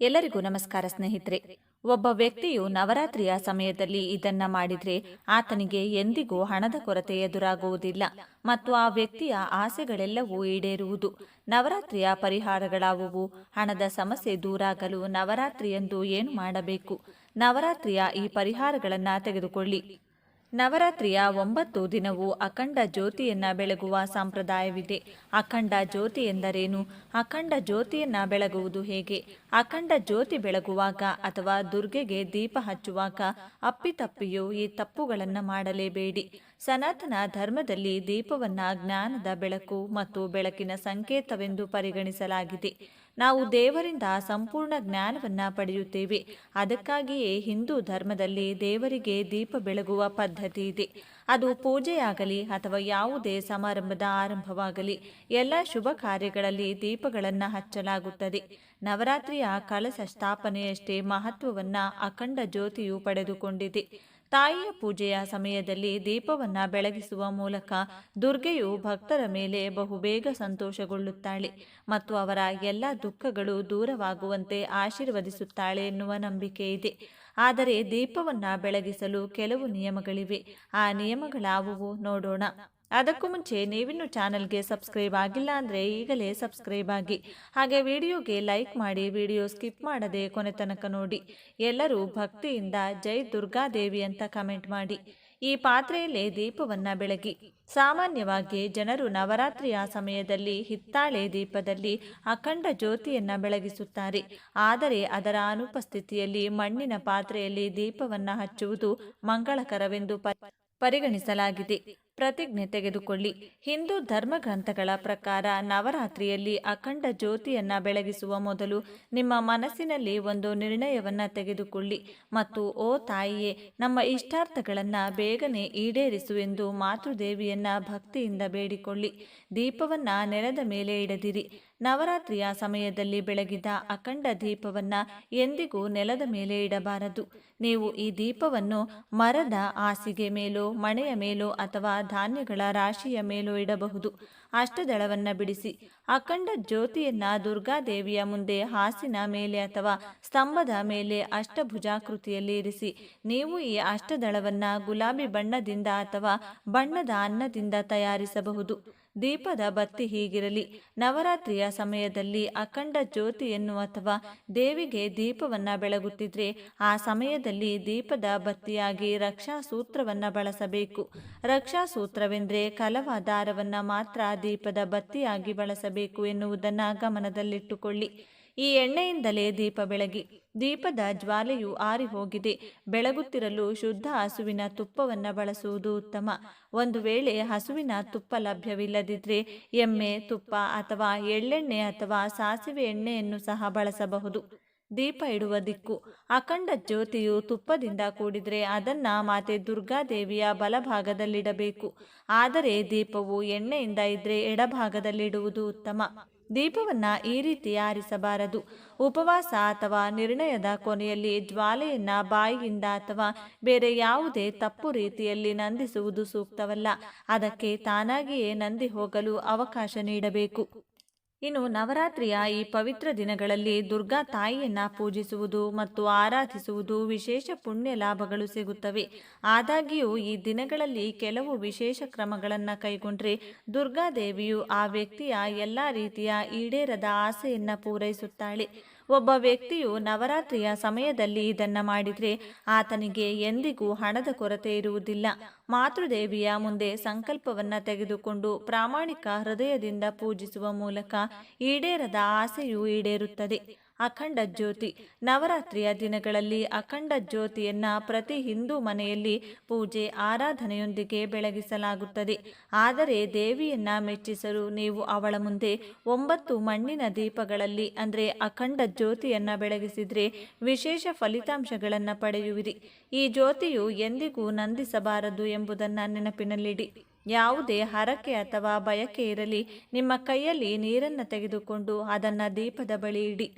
ಎಲ್ಲರಿಗೂ ನಮಸ್ಕಾರ ಸ್ನೇಹಿತರೆ. ಒಬ್ಬ ವ್ಯಕ್ತಿಯು ನವರಾತ್ರಿಯ ಸಮಯದಲ್ಲಿ ಇದನ್ನ ಮಾಡಿದ್ರೆ ಆತನಿಗೆ ಎಂದಿಗೂ ಹಣದ ಕೊರತೆ ಎದುರಾಗುವುದಿಲ್ಲ ಮತ್ತು ಆ ವ್ಯಕ್ತಿಯ ಆಸೆಗಳೆಲ್ಲವೂ ಈಡೇರುವುದು. ನವರಾತ್ರಿಯ ಪರಿಹಾರಗಳಾವುವು? ಹಣದ ಸಮಸ್ಯೆ ದೂರಾಗಲು ನವರಾತ್ರಿಯಂದು ಏನು ಮಾಡಬೇಕು? ನವರಾತ್ರಿಯ ಈ ಪರಿಹಾರಗಳನ್ನು ತೆಗೆದುಕೊಳ್ಳಿ. ನವರಾತ್ರಿಯ 9 ದಿನವೂ ಅಖಂಡ ಜ್ಯೋತಿಯನ್ನ ಬೆಳಗುವ ಸಂಪ್ರದಾಯವಿದೆ. ಅಖಂಡ ಜ್ಯೋತಿ ಎಂದರೇನು? ಅಖಂಡ ಜ್ಯೋತಿಯನ್ನ ಬೆಳಗುವುದು ಹೇಗೆ? ಅಖಂಡ ಜ್ಯೋತಿ ಬೆಳಗುವಾಗ ಅಥವಾ ದುರ್ಗೆಗೆ ದೀಪ ಹಚ್ಚುವಾಗ ಅಪ್ಪಿತಪ್ಪಿಯೂ ಈ ತಪ್ಪುಗಳನ್ನು ಮಾಡಲೇಬೇಡಿ. ಸನಾತನ ಧರ್ಮದಲ್ಲಿ ದೀಪವನ್ನ ಜ್ಞಾನದ ಬೆಳಕು ಮತ್ತು ಬೆಳಕಿನ ಸಂಕೇತವೆಂದು ಪರಿಗಣಿಸಲಾಗಿದೆ. ನಾವು ದೇವರಿಂದ ಸಂಪೂರ್ಣ ಜ್ಞಾನವನ್ನ ಪಡೆಯುತ್ತೇವೆ. ಅದಕ್ಕಾಗಿಯೇ ಹಿಂದೂ ಧರ್ಮದಲ್ಲಿ ದೇವರಿಗೆ ದೀಪ ಬೆಳಗುವ ಪದ್ಧತಿ ಇದೆ. ಅದು ಪೂಜೆಯಾಗಲಿ ಅಥವಾ ಯಾವುದೇ ಸಮಾರಂಭದ ಆರಂಭವಾಗಲಿ ಎಲ್ಲ ಶುಭ ಕಾರ್ಯಗಳಲ್ಲಿ ದೀಪಗಳನ್ನು ಹಚ್ಚಲಾಗುತ್ತದೆ. ನವರಾತ್ರಿಯ ಕಳಶ ಸ್ಥಾಪನೆಯಷ್ಟೇ ಮಹತ್ವವನ್ನ ಅಖಂಡ ಜ್ಯೋತಿಯು ಪಡೆದುಕೊಂಡಿದೆ. ತಾಯಿಯ ಪೂಜೆಯ ಸಮಯದಲ್ಲಿ ದೀಪವನ್ನ ಬೆಳಗಿಸುವ ಮೂಲಕ ದುರ್ಗೆಯು ಭಕ್ತರ ಮೇಲೆ ಬಹುಬೇಗ ಸಂತೋಷಗೊಳ್ಳುತ್ತಾಳೆ ಮತ್ತು ಅವರ ಎಲ್ಲ ದುಃಖಗಳು ದೂರವಾಗುವಂತೆ ಆಶೀರ್ವದಿಸುತ್ತಾಳೆ ಎನ್ನುವ ನಂಬಿಕೆ ಇದೆ. ಆದರೆ ದೀಪವನ್ನ ಬೆಳಗಿಸಲು ಕೆಲವು ನಿಯಮಗಳಿವೆ. ಆ ನಿಯಮಗಳಾವುವು ನೋಡೋಣ. ಅದಕ್ಕೂ ಮುಂಚೆ ನೀವಿನ್ನು ಚಾನಲ್ಗೆ ಸಬ್ಸ್ಕ್ರೈಬ್ ಆಗಿಲ್ಲ ಅಂದರೆ ಈಗಲೇ ಸಬ್ಸ್ಕ್ರೈಬ್ ಆಗಿ, ಹಾಗೆ ವಿಡಿಯೋಗೆ ಲೈಕ್ ಮಾಡಿ, ವಿಡಿಯೋ ಸ್ಕಿಪ್ ಮಾಡದೆ ಕೊನೆ ತನಕ ನೋಡಿ. ಎಲ್ಲರೂ ಭಕ್ತಿಯಿಂದ ಜೈ ದುರ್ಗಾದೇವಿ ಅಂತ ಕಮೆಂಟ್ ಮಾಡಿ. ಈ ಪಾತ್ರೆಯಲ್ಲೇ ದೀಪವನ್ನ ಬೆಳಗಿ. ಸಾಮಾನ್ಯವಾಗಿ ಜನರು ನವರಾತ್ರಿಯ ಸಮಯದಲ್ಲಿ ಹಿತ್ತಾಳೆ ದೀಪದಲ್ಲಿ ಅಖಂಡ ಜ್ಯೋತಿಯನ್ನ ಬೆಳಗಿಸುತ್ತಾರೆ. ಆದರೆ ಅದರ ಅನುಪಸ್ಥಿತಿಯಲ್ಲಿ ಮಣ್ಣಿನ ಪಾತ್ರೆಯಲ್ಲಿ ದೀಪವನ್ನ ಹಚ್ಚುವುದು ಮಂಗಳಕರವೆಂದು ಪರಿಗಣಿಸಲಾಗಿದೆ. ಪ್ರತಿಜ್ಞೆ ತೆಗೆದುಕೊಳ್ಳಿ. ಹಿಂದೂ ಧರ್ಮಗ್ರಂಥಗಳ ಪ್ರಕಾರ ನವರಾತ್ರಿಯಲ್ಲಿ ಅಖಂಡ ಜ್ಯೋತಿಯನ್ನ ಬೆಳಗಿಸುವ ಮೊದಲು ನಿಮ್ಮ ಮನಸ್ಸಿನಲ್ಲಿ ಒಂದು ನಿರ್ಣಯವನ್ನ ತೆಗೆದುಕೊಳ್ಳಿ ಮತ್ತು ಓ ತಾಯಿಯೇ, ನಮ್ಮ ಇಷ್ಟಾರ್ಥಗಳನ್ನು ಬೇಗನೆ ಈಡೇರಿಸು ಎಂದು ಮಾತೃದೇವಿಯನ್ನ ಭಕ್ತಿಯಿಂದ ಬೇಡಿಕೊಳ್ಳಿ. ದೀಪವನ್ನ ನೆಲದ ಮೇಲೆ ಇಡದಿರಿ. ನವರಾತ್ರಿಯ ಸಮಯದಲ್ಲಿ ಬೆಳಗಿದ ಅಖಂಡ ದೀಪವನ್ನ ಎಂದಿಗೂ ನೆಲದ ಮೇಲೆ ಇಡಬಾರದು. ನೀವು ಈ ದೀಪವನ್ನು ಮರದ ಹಾಸಿಗೆ ಮೇಲೋ, ಮಣೆಯ ಮೇಲೋ ಅಥವಾ ಧಾನ್ಯಗಳ ರಾಶಿಯ ಮೇಲೋ ಇಡಬಹುದು. ಅಷ್ಟದಳವನ್ನ ಬಿಡಿಸಿ ಅಖಂಡ ಜ್ಯೋತಿಯನ್ನ ದುರ್ಗಾದೇವಿಯ ಮುಂದೆ ಹಾಸಿನ ಮೇಲೆ ಅಥವಾ ಸ್ತಂಭದ ಮೇಲೆ ಅಷ್ಟಭುಜಾಕೃತಿಯಲ್ಲಿ ಇರಿಸಿ. ನೀವು ಈ ಅಷ್ಟದಳವನ್ನ ಗುಲಾಬಿ ಬಣ್ಣದಿಂದ ಅಥವಾ ಬಣ್ಣದ ಅನ್ನದಿಂದ ತಯಾರಿಸಬಹುದು. ದೀಪದ ಬತ್ತಿ ಹೀಗಿರಲಿ. ನವರಾತ್ರಿಯ ಸಮಯದಲ್ಲಿ ಅಖಂಡ ಜ್ಯೋತಿಯನ್ನು ಅಥವಾ ದೇವಿಗೆ ದೀಪವನ್ನ ಬೆಳಗುತ್ತಿದ್ರೆ ಆ ಸಮಯದಲ್ಲಿ ದೀಪದ ಬತ್ತಿಯಾಗಿ ರಕ್ಷಾ ಸೂತ್ರವನ್ನ ಬಳಸಬೇಕು. ರಕ್ಷಾ ಸೂತ್ರವೆಂದರೆ ಕಲವ ದಾರವನ್ನ ಮಾತ್ರ ದೀಪದ ಬತ್ತಿಯಾಗಿ ಬಳಸಬೇಕು ಎನ್ನುವುದನ್ನು ಗಮನದಲ್ಲಿಟ್ಟುಕೊಳ್ಳಿ. ಈ ಎಣ್ಣೆಯಿಂದಲೇ ದೀಪ ಬೆಳಗಿ. ದೀಪದ ಜ್ವಾಲೆಯು ಆರಿ ಹೋಗಿದೆ. ಬೆಳಗುತ್ತಿರಲು ಶುದ್ಧ ಹಸುವಿನ ತುಪ್ಪವನ್ನ ಬಳಸುವುದು ಉತ್ತಮ. ಒಂದು ವೇಳೆ ಹಸುವಿನ ತುಪ್ಪ ಲಭ್ಯವಿಲ್ಲದಿದ್ದರೆ ಎಮ್ಮೆ ತುಪ್ಪ ಅಥವಾ ಎಳ್ಳೆಣ್ಣೆ ಅಥವಾ ಸಾಸಿವೆ ಎಣ್ಣೆಯನ್ನು ಸಹ ಬಳಸಬಹುದು. ದೀಪ ಇಡುವ ದಿಕ್ಕು. ಅಖಂಡ ಜ್ಯೋತಿಯು ತುಪ್ಪದಿಂದ ಕೂಡಿದ್ರೆ ಅದನ್ನ ಮಾತೆ ದುರ್ಗಾದೇವಿಯ ಬಲಭಾಗದಲ್ಲಿಡಬೇಕು. ಆದರೆ ದೀಪವು ಎಣ್ಣೆಯಿಂದ ಇದ್ರೆ ಎಡಭಾಗದಲ್ಲಿಡುವುದು ಉತ್ತಮ. ದೀಪವನ್ನ ಈ ರೀತಿ ಆರಿಸಬಾರದು. ಉಪವಾಸ ಅಥವಾ ನಿರ್ಣಯದ ಕೊನೆಯಲ್ಲಿ ಜ್ವಾಲೆಯನ್ನ ಬಾಯಿಯಿಂದ ಅಥವಾ ಬೇರೆ ಯಾವುದೇ ತಪ್ಪು ರೀತಿಯಲ್ಲಿ ನಂದಿಸುವುದು ಸೂಕ್ತವಲ್ಲ. ಅದಕ್ಕೆ ತಾನಾಗಿಯೇ ನಂದಿ ಹೋಗಲು ಅವಕಾಶ ನೀಡಬೇಕು. ಇನ್ನು ನವರಾತ್ರಿಯ ಈ ಪವಿತ್ರ ದಿನಗಳಲ್ಲಿ ದುರ್ಗಾ ತಾಯಿಯನ್ನ ಪೂಜಿಸುವುದು ಮತ್ತು ಆರಾಧಿಸುವುದು ವಿಶೇಷ ಪುಣ್ಯ ಲಾಭಗಳು ಸಿಗುತ್ತವೆ. ಆದಾಗ್ಯೂ ಈ ದಿನಗಳಲ್ಲಿ ಕೆಲವು ವಿಶೇಷ ಕ್ರಮಗಳನ್ನು ಕೈಗೊಂಡ್ರೆ ದುರ್ಗಾದೇವಿಯು ಆ ವ್ಯಕ್ತಿಯ ಎಲ್ಲ ರೀತಿಯ ಈಡೇರದ ಆಸೆಯನ್ನ ಪೂರೈಸುತ್ತಾಳೆ. ಒಬ್ಬ ವ್ಯಕ್ತಿಯು ನವರಾತ್ರಿಯ ಸಮಯದಲ್ಲಿ ಇದನ್ನ ಮಾಡಿದ್ರೆ ಆತನಿಗೆ ಎಂದಿಗೂ ಹಣದ ಕೊರತೆ ಇರುವುದಿಲ್ಲ. ಮಾತೃದೇವಿಯ ಮುಂದೆ ಸಂಕಲ್ಪವನ್ನ ತೆಗೆದುಕೊಂಡು ಪ್ರಾಮಾಣಿಕ ಹೃದಯದಿಂದ ಪೂಜಿಸುವ ಮೂಲಕ ಈಡೇರದ ಆಸೆಯು ಈಡೇರುತ್ತದೆ. ಅಖಂಡ ಜ್ಯೋತಿ. ನವರಾತ್ರಿಯ ದಿನಗಳಲ್ಲಿ ಅಖಂಡ ಜ್ಯೋತಿಯನ್ನ ಪ್ರತಿ ಹಿಂದೂ ಮನೆಯಲ್ಲಿ ಪೂಜೆ ಆರಾಧನೆಯೊಂದಿಗೆ ಬೆಳಗಿಸಲಾಗುತ್ತದೆ. ಆದರೆ ದೇವಿಯನ್ನ ಮೆಚ್ಚಿಸಲು ನೀವು ಅವಳ ಮುಂದೆ 9 ಮಣ್ಣಿನ ದೀಪಗಳಲ್ಲಿ ಅಂದರೆ ಅಖಂಡ ಜ್ಯೋತಿಯನ್ನ ಬೆಳಗಿಸಿದ್ರೆ ವಿಶೇಷ ಫಲಿತಾಂಶಗಳನ್ನು ಪಡೆಯುವಿರಿ. ಈ ಜ್ಯೋತಿಯು ಎಂದಿಗೂ ನಂದಿಸಬಾರದು ಎಂಬುದನ್ನು ನೆನಪಿನಲ್ಲಿಡಿ. ಯಾವುದೇ ಹರಕೆ ಅಥವಾ ಬಯಕೆ ಇರಲಿ, ನಿಮ್ಮ ಕೈಯಲ್ಲಿ ನೀರನ್ನು ತೆಗೆದುಕೊಂಡು ಅದನ್ನು ದೀಪದ ಬಳಿ ಇಡಿ.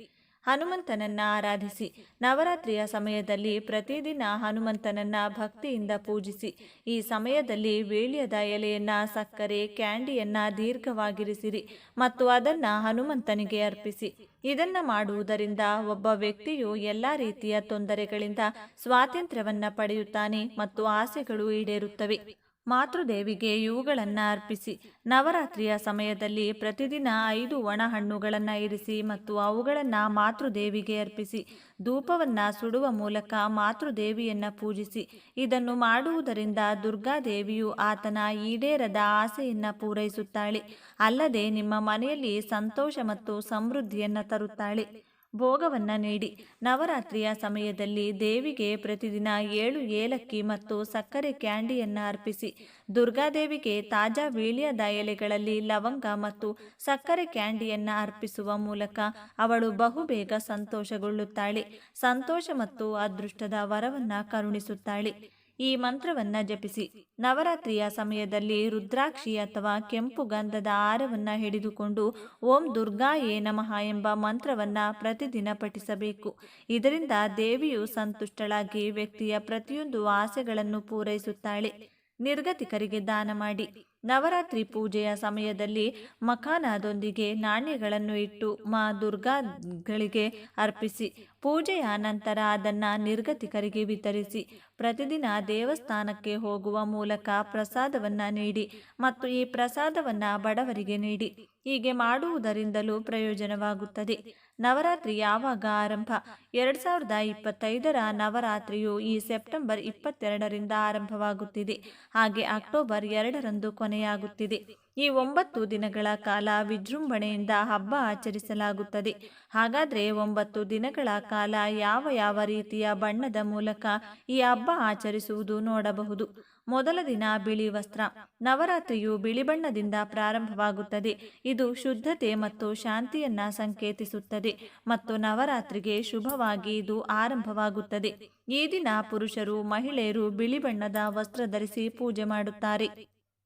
ಹನುಮಂತನನ್ನ ಆರಾಧಿಸಿ. ನವರಾತ್ರಿಯ ಸಮಯದಲ್ಲಿ ಪ್ರತಿದಿನ ಹನುಮಂತನನ್ನ ಭಕ್ತಿಯಿಂದ ಪೂಜಿಸಿ. ಈ ಸಮಯದಲ್ಲಿ ವೀಳ್ಯದ ಎಲೆಯನ್ನ, ಸಕ್ಕರೆ, ಕ್ಯಾಂಡಿಯನ್ನ ದೀರ್ಘವಾಗಿರಿಸಿರಿ ಮತ್ತು ಅದನ್ನ ಹನುಮಂತನಿಗೆ ಅರ್ಪಿಸಿ. ಇದನ್ನ ಮಾಡುವುದರಿಂದ ಒಬ್ಬ ವ್ಯಕ್ತಿಯು ಎಲ್ಲ ರೀತಿಯ ತೊಂದರೆಗಳಿಂದ ಸ್ವಾತಂತ್ರ್ಯವನ್ನ ಪಡೆಯುತ್ತಾನೆ ಮತ್ತು ಆಸೆಗಳು ಈಡೇರುತ್ತವೆ. ಮಾತೃದೇವಿಗೆ ಇವುಗಳನ್ನ ಅರ್ಪಿಸಿ. ನವರಾತ್ರಿಯ ಸಮಯದಲ್ಲಿ ಪ್ರತಿದಿನ 5 ಒಣ ಹಣ್ಣುಗಳನ್ನು ಇರಿಸಿ ಮತ್ತು ಅವುಗಳನ್ನ ಮಾತೃದೇವಿಗೆ ಅರ್ಪಿಸಿ. ಧೂಪವನ್ನ ಸುಡುವ ಮೂಲಕ ಮಾತೃದೇವಿಯನ್ನ ಪೂಜಿಸಿ. ಇದನ್ನು ಮಾಡುವುದರಿಂದ ದುರ್ಗಾದೇವಿಯು ಆತನ ಈಡೇರದ ಆಸೆಯನ್ನ ಪೂರೈಸುತ್ತಾಳೆ. ಅಲ್ಲದೆ ನಿಮ್ಮ ಮನೆಯಲ್ಲಿ ಸಂತೋಷ ಮತ್ತು ಸಮೃದ್ಧಿಯನ್ನ ತರುತ್ತಾಳೆ. ಭೋಗವನ್ನ ನೀಡಿ. ನವರಾತ್ರಿಯ ಸಮಯದಲ್ಲಿ ದೇವಿಗೆ ಪ್ರತಿದಿನ 7 ಏಲಕ್ಕಿ ಮತ್ತು ಸಕ್ಕರೆ ಕ್ಯಾಂಡಿಯನ್ನ ಅರ್ಪಿಸಿ. ದುರ್ಗಾದೇವಿಗೆ ತಾಜಾ ವೀಳ್ಯದ ಎಲೆಗಳಲ್ಲಿ ಲವಂಗ ಮತ್ತು ಸಕ್ಕರೆ ಕ್ಯಾಂಡಿಯನ್ನ ಅರ್ಪಿಸುವ ಮೂಲಕ ಅವಳು ಬಹುಬೇಗ ಸಂತೋಷಗೊಳ್ಳುತ್ತಾಳೆ. ಸಂತೋಷ ಮತ್ತು ಅದೃಷ್ಟದ ವರವನ್ನ ಕರುಣಿಸುತ್ತಾಳೆ. ಈ ಮಂತ್ರವನ್ನ ಜಪಿಸಿ. ನವರಾತ್ರಿಯ ಸಮಯದಲ್ಲಿ ರುದ್ರಾಕ್ಷಿ ಅಥವಾ ಕೆಂಪು ಗಂಧದ ಹಾರವನ್ನ ಹಿಡಿದುಕೊಂಡು ಓಂ ದುರ್ಗಾಯೇ ನಮಃ ಎಂಬ ಮಂತ್ರವನ್ನ ಪ್ರತಿದಿನ ಪಠಿಸಬೇಕು. ಇದರಿಂದ ದೇವಿಯು ಸಂತುಷ್ಟಳಾಗಿ ವ್ಯಕ್ತಿಯ ಪ್ರತಿಯೊಂದು ಆಸೆಗಳನ್ನು ಪೂರೈಸುತ್ತಾಳೆ. ನಿರ್ಗತಿಕರಿಗೆ ದಾನ ಮಾಡಿ. ನವರಾತ್ರಿ ಪೂಜೆಯ ಸಮಯದಲ್ಲಿ ಮಖಾನದೊಂದಿಗೆ ನಾಣ್ಯಗಳನ್ನು ಇಟ್ಟು ಮಾ ದುರ್ಗಾಗಳಿಗೆ ಅರ್ಪಿಸಿ. ಪೂಜೆಯ ನಂತರ ಅದನ್ನು ನಿರ್ಗತಿಕರಿಗೆ ವಿತರಿಸಿ. ಪ್ರತಿದಿನ ದೇವಸ್ಥಾನಕ್ಕೆ ಹೋಗುವ ಮೂಲಕ ಪ್ರಸಾದವನ್ನು ನೀಡಿ ಮತ್ತು ಈ ಪ್ರಸಾದವನ್ನು ಬಡವರಿಗೆ ನೀಡಿ. ಹೀಗೆ ಮಾಡುವುದರಿಂದಲೂ ಪ್ರಯೋಜನವಾಗುತ್ತದೆ. ನವರಾತ್ರಿ ಯಾವಾಗ ಆರಂಭ? 2025ರ ನವರಾತ್ರಿಯು ಈ ಸೆಪ್ಟೆಂಬರ್ 22ರಿಂದ ಆರಂಭವಾಗುತ್ತಿದೆ. ಹಾಗೆ ಅಕ್ಟೋಬರ್ 2ರಂದು ಕೊನೆಯಾಗುತ್ತಿದೆ. ಈ 9 ದಿನಗಳ ಕಾಲ ವಿಜೃಂಭಣೆಯಿಂದ ಹಬ್ಬ ಆಚರಿಸಲಾಗುತ್ತದೆ. ಹಾಗಾದರೆ 9 ದಿನಗಳ ಕಾಲ ಯಾವ ಯಾವ ರೀತಿಯ ಬಣ್ಣದ ಮೂಲಕ ಈ ಹಬ್ಬ ಆಚರಿಸುವುದು ನೋಡಬಹುದು. ಮೊದಲ ದಿನ ಬಿಳಿ ವಸ್ತ್ರ. ನವರಾತ್ರಿಯು ಬಿಳಿ ಬಣ್ಣದಿಂದ ಪ್ರಾರಂಭವಾಗುತ್ತದೆ. ಇದು ಶುದ್ಧತೆ ಮತ್ತು ಶಾಂತಿಯನ್ನ ಸಂಕೇತಿಸುತ್ತದೆ ಮತ್ತು ನವರಾತ್ರಿಗೆ ಶುಭವಾಗಿ ಇದು ಆರಂಭವಾಗುತ್ತದೆ. ಈ ದಿನ ಪುರುಷರು, ಮಹಿಳೆಯರು ಬಿಳಿ ಬಣ್ಣದ ವಸ್ತ್ರ ಧರಿಸಿ ಪೂಜೆ ಮಾಡುತ್ತಾರೆ.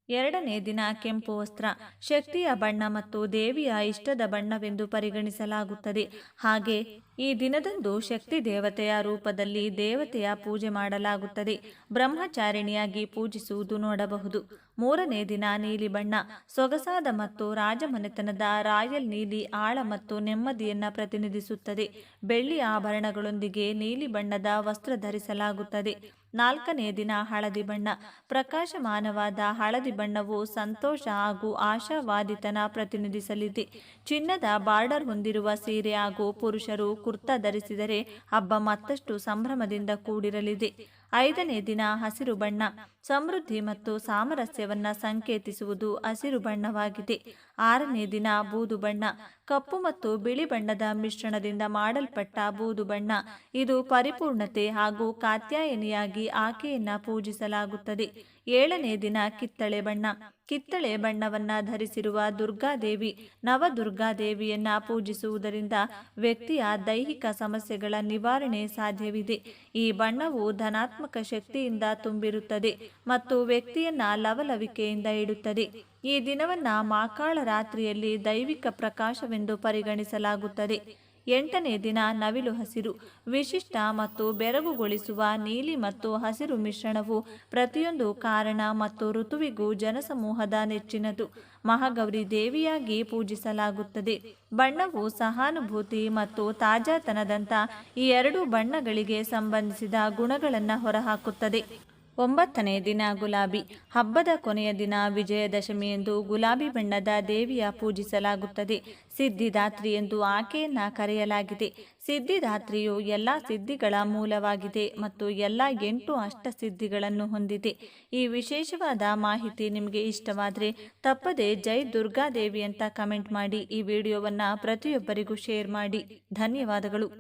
ಎರಡನೇ ದಿನ ಕೆಂಪು ವಸ್ತ್ರ. ಶಕ್ತಿಯ ಬಣ್ಣ ಮತ್ತು ದೇವಿಯ ಇಷ್ಟದ ಬಣ್ಣವೆಂದು ಪರಿಗಣಿಸಲಾಗುತ್ತದೆ. ಹಾಗೆ ಈ ದಿನದಂದು ಶಕ್ತಿ ದೇವತೆಯ ರೂಪದಲ್ಲಿ ದೇವತೆಯ ಪೂಜೆ ಮಾಡಲಾಗುತ್ತದೆ. ಬ್ರಹ್ಮಚಾರಿಣಿಯಾಗಿ ಪೂಜಿಸುವುದು ನೋಡಬಹುದು. ಮೂರನೇ ದಿನ ನೀಲಿ ಬಣ್ಣ. ಸೊಗಸಾದ ಮತ್ತು ರಾಜಮನೆತನದ ರಾಯಲ್ ನೀಲಿ ಆಳ ಮತ್ತು ನೆಮ್ಮದಿಯನ್ನು ಪ್ರತಿನಿಧಿಸುತ್ತದೆ. ಬೆಳ್ಳಿ ಆಭರಣಗಳೊಂದಿಗೆ ನೀಲಿ ಬಣ್ಣದ ವಸ್ತ್ರ ಧರಿಸಲಾಗುತ್ತದೆ. ನಾಲ್ಕನೇ ದಿನ ಹಳದಿ ಬಣ್ಣ. ಪ್ರಕಾಶಮಾನವಾದ ಹಳದಿ ಬಣ್ಣವು ಸಂತೋಷ ಹಾಗೂ ಆಶಾವಾದಿತನ ಪ್ರತಿನಿಧಿಸಲಿದೆ. ಚಿನ್ನದ ಬಾರ್ಡರ್ ಹೊಂದಿರುವ ಸೀರೆ ಹಾಗೂ ಪುರುಷರು ಕುರ್ತಾ ಧರಿಸಿದರೆ ಹಬ್ಬ ಮತ್ತಷ್ಟು ಸಂಭ್ರಮದಿಂದ ಕೂಡಿರಲಿದೆ. ಐದನೇ ದಿನ ಹಸಿರು ಬಣ್ಣ. ಸಮೃದ್ಧಿ ಮತ್ತು ಸಾಮರಸ್ಯವನ್ನ ಸಂಕೇತಿಸುವುದು ಹಸಿರು ಬಣ್ಣವಾಗಿದೆ. ಆರನೇ ದಿನ ಬೂದು ಬಣ್ಣ. ಕಪ್ಪು ಮತ್ತು ಬಿಳಿ ಬಣ್ಣದ ಮಿಶ್ರಣದಿಂದ ಮಾಡಲ್ಪಟ್ಟ ಬೂದು ಬಣ್ಣ. ಇದು ಪರಿಪೂರ್ಣತೆ ಹಾಗೂ ಕಾತ್ಯಾಯನಿಯಾಗಿ ಆಕೆಯನ್ನ ಪೂಜಿಸಲಾಗುತ್ತದೆ. ಏಳನೇ ದಿನ ಕಿತ್ತಳೆ ಬಣ್ಣ. ಕಿತ್ತಳೆ ಬಣ್ಣವನ್ನ ಧರಿಸಿರುವ ದುರ್ಗಾದೇವಿ, ನವದುರ್ಗಾದೇವಿಯನ್ನ ಪೂಜಿಸುವುದರಿಂದ ವ್ಯಕ್ತಿಯ ದೈಹಿಕ ಸಮಸ್ಯೆಗಳ ನಿವಾರಣೆ ಸಾಧ್ಯವಿದೆ. ಈ ಬಣ್ಣವು ಧನಾತ್ಮಕ ಶಕ್ತಿಯಿಂದ ತುಂಬಿರುತ್ತದೆ ಮತ್ತು ವ್ಯಕ್ತಿಯನ್ನ ಲವಲವಿಕೆಯಿಂದ ಇಡುತ್ತದೆ. ಈ ದಿನವನ್ನ ಮಾಕಾಳ ರಾತ್ರಿಯಲ್ಲಿ ದೈವಿಕ ಪ್ರಕಾಶವೆಂದು ಪರಿಗಣಿಸಲಾಗುತ್ತದೆ. ಎಂಟನೇ ದಿನ ನವಿಲು ಹಸಿರು. ವಿಶಿಷ್ಟ ಮತ್ತು ಬೆರಗುಗೊಳಿಸುವ ನೀಲಿ ಮತ್ತು ಹಸಿರು ಮಿಶ್ರಣವು ಪ್ರತಿಯೊಂದು ಕಾರಣ ಮತ್ತು ಋತುವಿಗೂ ಜನಸಮೂಹದ ನೆಚ್ಚಿನದು. ಮಹಾಗೌರಿ ದೇವಿಯಾಗಿ ಪೂಜಿಸಲಾಗುತ್ತದೆ. ಬಣ್ಣವು ಸಹಾನುಭೂತಿ ಮತ್ತು ತಾಜಾತನದಂಥ ಈ ಎರಡು ಬಣ್ಣಗಳಿಗೆ ಸಂಬಂಧಿಸಿದ ಗುಣಗಳನ್ನು ಹೊರಹಾಕುತ್ತದೆ. ಒಂಬತ್ತನೇ ದಿನ ಗುಲಾಬಿ. ಹಬ್ಬದ ಕೊನೆಯ ದಿನ ವಿಜಯದಶಮಿ ಎಂದು ಗುಲಾಬಿ ಬಣ್ಣದ ದೇವಿಯ ಪೂಜಿಸಲಾಗುತ್ತದೆ. ಸಿದ್ಧಿದಾತ್ರಿ ಎಂದು ಆಕೆಯನ್ನ ಕರೆಯಲಾಗಿದೆ. ಸಿದ್ಧಿದಾತ್ರಿಯು ಎಲ್ಲ ಸಿದ್ಧಿಗಳ ಮೂಲವಾಗಿದೆ ಮತ್ತು ಎಲ್ಲ 8 ಅಷ್ಟಸಿದ್ಧಿಗಳನ್ನು ಹೊಂದಿದೆ. ಈ ವಿಶೇಷವಾದ ಮಾಹಿತಿ ನಿಮಗೆ ಇಷ್ಟವಾದರೆ ತಪ್ಪದೆ ಜೈ ದುರ್ಗಾದೇವಿ ಅಂತ ಕಮೆಂಟ್ ಮಾಡಿ. ಈ ವಿಡಿಯೋವನ್ನು ಪ್ರತಿಯೊಬ್ಬರಿಗೂ ಶೇರ್ ಮಾಡಿ. ಧನ್ಯವಾದಗಳು.